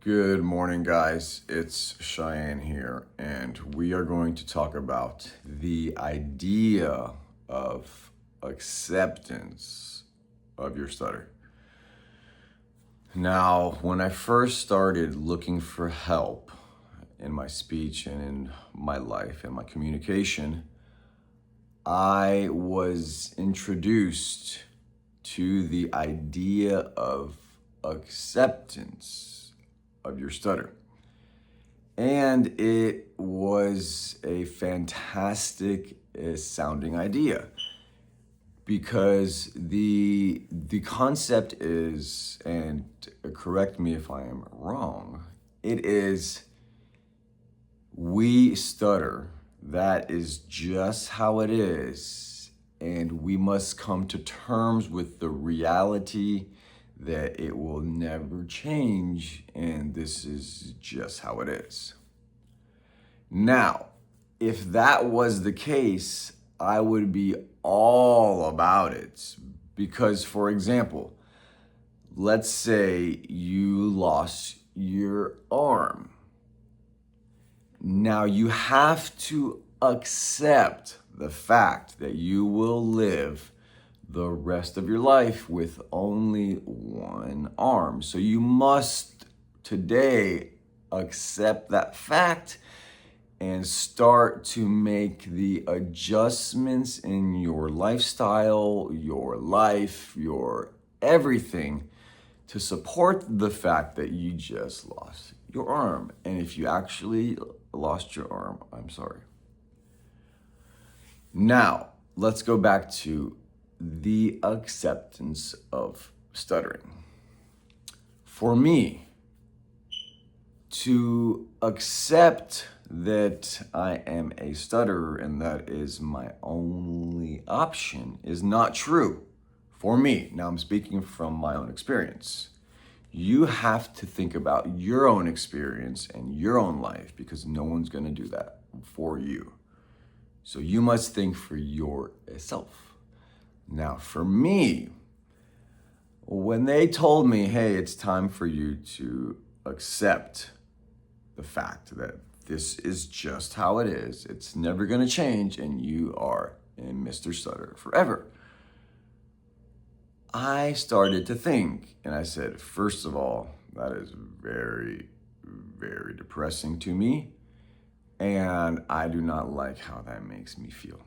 Good morning, guys. It's Cheyenne here, and we are going to talk about the idea of acceptance of your stutter. Now, when I first started looking for help in my speech and in my life and my communication, I was introduced to the idea of acceptance of your stutter. And it was a fantastic sounding idea because the concept is, and correct me if I am wrong, it is we stutter. That is just how it is. And we must come to terms with the reality that it will never change, and this is just how it is. Now, if that was the case, I would be all about it. Because, for example, let's say you lost your arm. Now, you have to accept the fact that you will live the rest of your life with only one arm. So you must today accept that fact and start to make the adjustments in your lifestyle, your life, your everything to support the fact that you just lost your arm. And if you actually lost your arm, I'm sorry. Now, let's go back to the acceptance of stuttering. For me, to accept that I am a stutterer and that is my only option is not true for me. Now I'm speaking from my own experience. You have to think about your own experience and your own life because no one's going to do that for you. So you must think for yourself. Now, for me, when they told me, hey, it's time for you to accept the fact that this is just how it is, it's never going to change, and you are in Mr. Stutter forever, I started to think, and I said, first of all, that is very, very depressing to me, and I do not like how that makes me feel.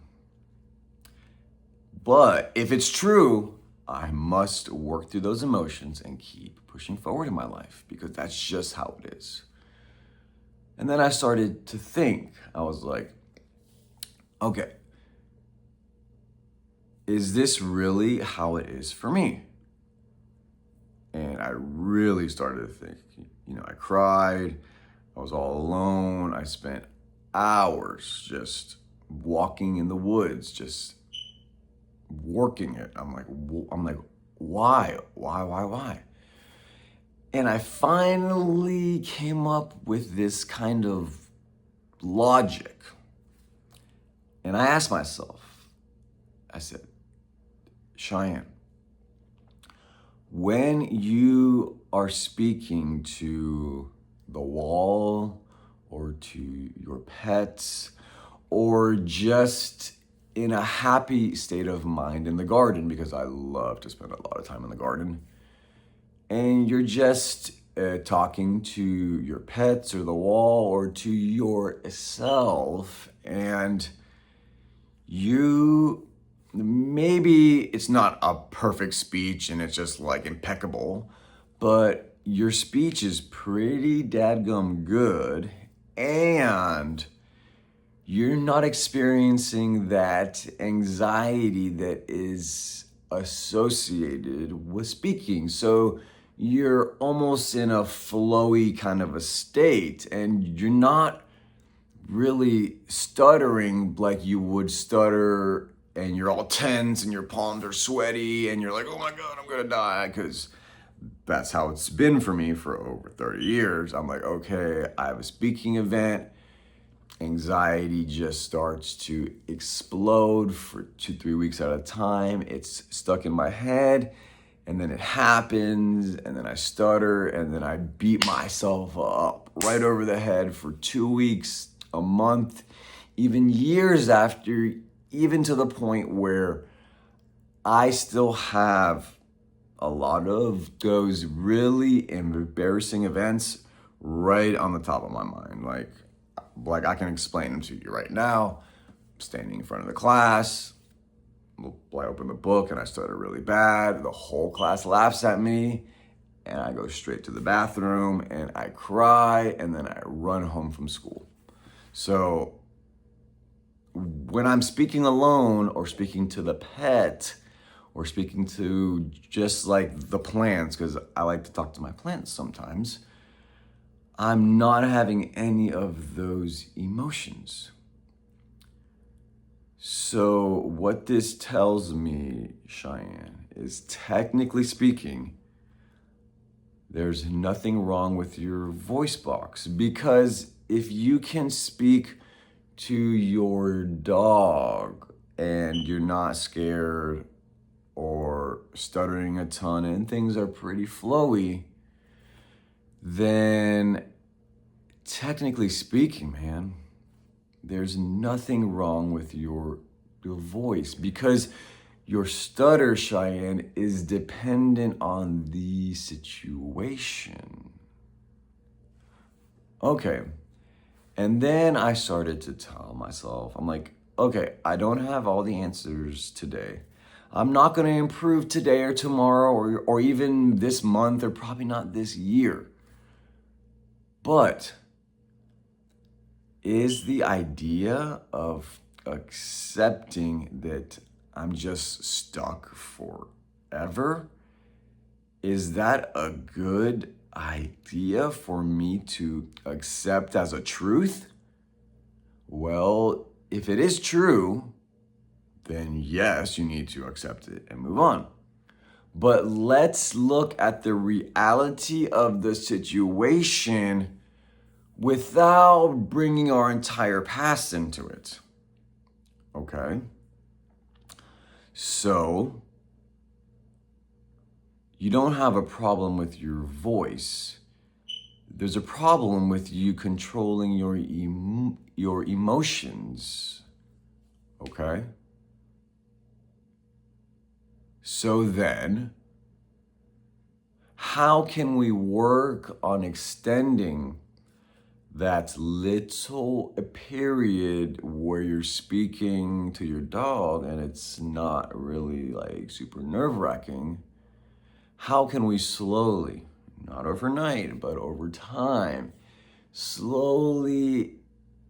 But if it's true, I must work through those emotions and keep pushing forward in my life because that's just how it is. And then I started to think, I was like, okay, is this really how it is for me? And I really started to think, I cried, I was all alone, I spent hours just walking in the woods, just working it. I'm like, why? And I finally came up with this kind of logic. And I asked myself, I said, Cheyenne, when you are speaking to the wall or to your pets or just in a happy state of mind in the garden, because I love to spend a lot of time in the garden, and you're just talking to your pets or the wall or to yourself, and you, maybe it's not a perfect speech and it's just like impeccable, but your speech is pretty dadgum good, and you're not experiencing that anxiety that is associated with speaking. So you're almost in a flowy kind of a state, and you're not really stuttering like you would stutter, and you're all tense and your palms are sweaty and you're like, oh my God, I'm gonna die, because that's how it's been for me for over 30 years. I'm like, okay, I have a speaking event. Anxiety just starts to explode for 2-3 weeks at a time. It's stuck in my head and then it happens, and then I stutter, and then I beat myself up right over the head for 2 weeks, a month, even years after, even to the point where I still have a lot of those really embarrassing events right on the top of my mind. Like I can explain them to you right now. Standing in front of the class, I open the book and I stutter really bad. The whole class laughs at me, and I go straight to the bathroom and I cry, and then I run home from school. So when I'm speaking alone or speaking to the pet or speaking to just like the plants, because I like to talk to my plants sometimes, I'm not having any of those emotions. So what this tells me, Cheyenne, is technically speaking, there's nothing wrong with your voice box, because if you can speak to your dog and you're not scared or stuttering a ton and things are pretty flowy, then technically speaking, man, there's nothing wrong with your voice, because your stutter, Cheyenne, is dependent on the situation. Okay. And then I started to tell myself, I'm like, okay, I don't have all the answers today. I'm not going to improve today or tomorrow or even this month, or probably not this year. But is the idea of accepting that I'm just stuck forever, is that a good idea for me to accept as a truth? Well, if it is true, then yes, you need to accept it and move on. But let's look at the reality of the situation without bringing our entire past into it. Okay? So, you don't have a problem with your voice. There's a problem with you controlling your emotions. Okay? So then, how can we work on extending that little period where you're speaking to your dog and it's not really like super nerve-wracking? How can we slowly, not overnight, but over time, slowly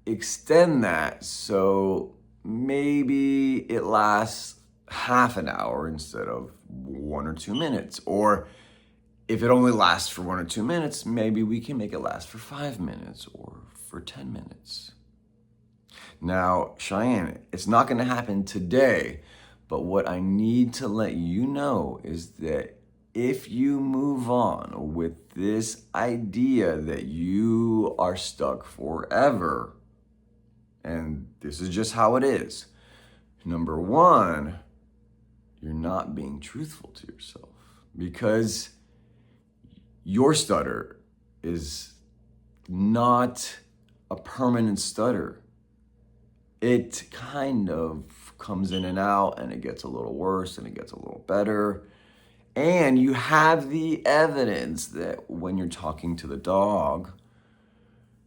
extend that so maybe it lasts half an hour instead of 1 or 2 minutes? Or if it only lasts for 1 or 2 minutes, maybe we can make it last for 5 minutes or for 10 minutes. Now, Cheyenne, it's not going to happen today, but what I need to let you know is that if you move on with this idea that you are stuck forever, and this is just how it is, number one, you're not being truthful to yourself, because your stutter is not a permanent stutter. It kind of comes in and out, and it gets a little worse and it gets a little better. And you have the evidence that when you're talking to the dog,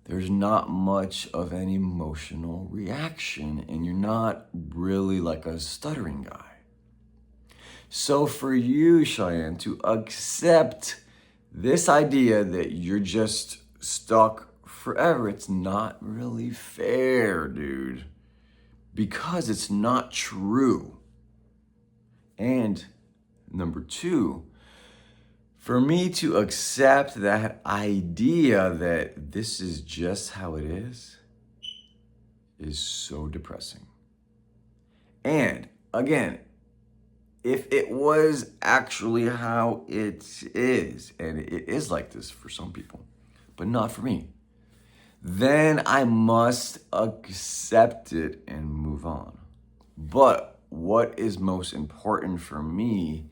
there's not much of an emotional reaction, and you're not really like a stuttering guy. So for you, Cheyenne, to accept this idea that you're just stuck forever, it's not really fair, dude, because it's not true. And number two, for me to accept that idea that this is just how it is so depressing. And again, if it was actually how it is, and it is like this for some people, but not for me, then I must accept it and move on. But what is most important for me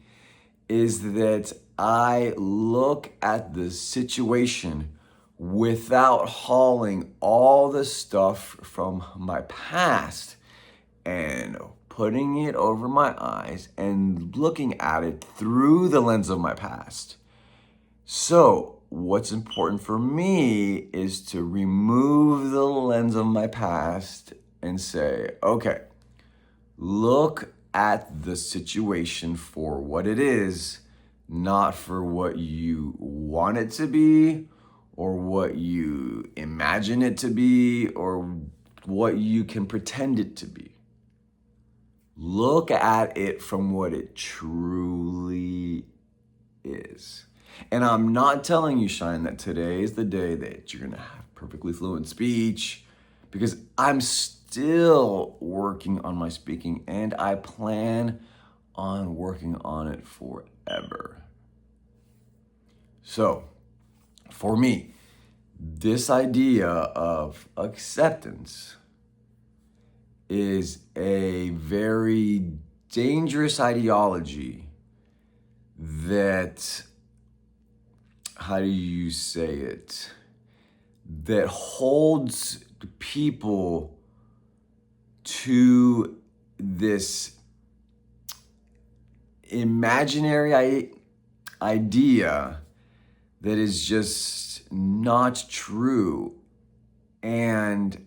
is that I look at the situation without hauling all the stuff from my past and putting it over my eyes and looking at it through the lens of my past. So, what's important for me is to remove the lens of my past and say, okay, look at the situation for what it is, not for what you want it to be, or what you imagine it to be, or what you can pretend it to be. Look at it from what it truly is. And I'm not telling you, Shine, that today is the day that you're gonna have perfectly fluent speech, because I'm still working on my speaking and I plan on working on it forever. So, for me, this idea of acceptance is a very dangerous ideology that, how do you say it, that holds people to this imaginary idea that is just not true. And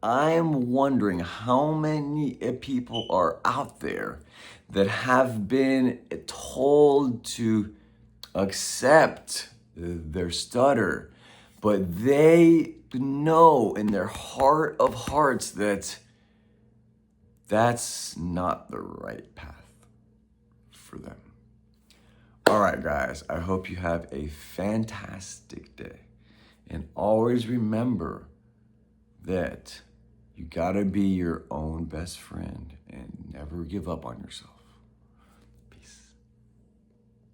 I'm wondering how many people are out there that have been told to accept their stutter, but they know in their heart of hearts that that's not the right path for them. All right, guys, I hope you have a fantastic day. And always remember that you gotta be your own best friend and never give up on yourself.